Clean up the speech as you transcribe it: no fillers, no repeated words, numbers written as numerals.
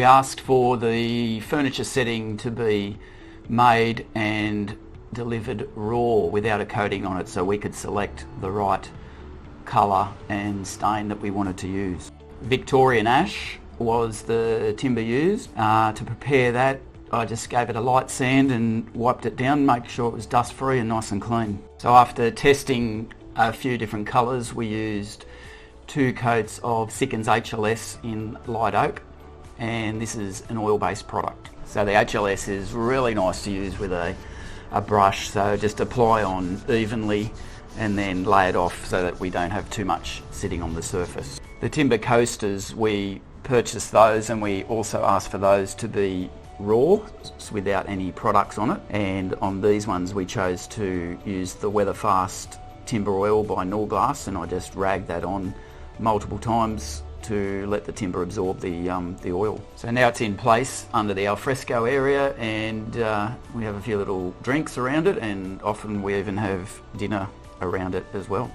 We asked for the furniture setting to be made and delivered raw without a coating on it, so we could select the right colour and stain that we wanted to use. Victorian ash was the timber used. To prepare that, I just gave it a light sand and wiped it down, make sure it was dust free and nice and clean. So after testing a few different colours, we used 2 coats of Sickens HLS in light oak, and this is an oil-based product. So the HLS is really nice to use with a brush, so just apply on evenly and then lay it off so that we don't have too much sitting on the surface. The timber coasters, we purchased those, and we also asked for those to be raw without any products on it, and on these ones we chose to use the Weatherfast timber oil by Norglass, and I just ragged that on multiple times to let the timber absorb the oil. So now it's in place under the alfresco area, and we have a few little drinks around it, and often we even have dinner around it as well.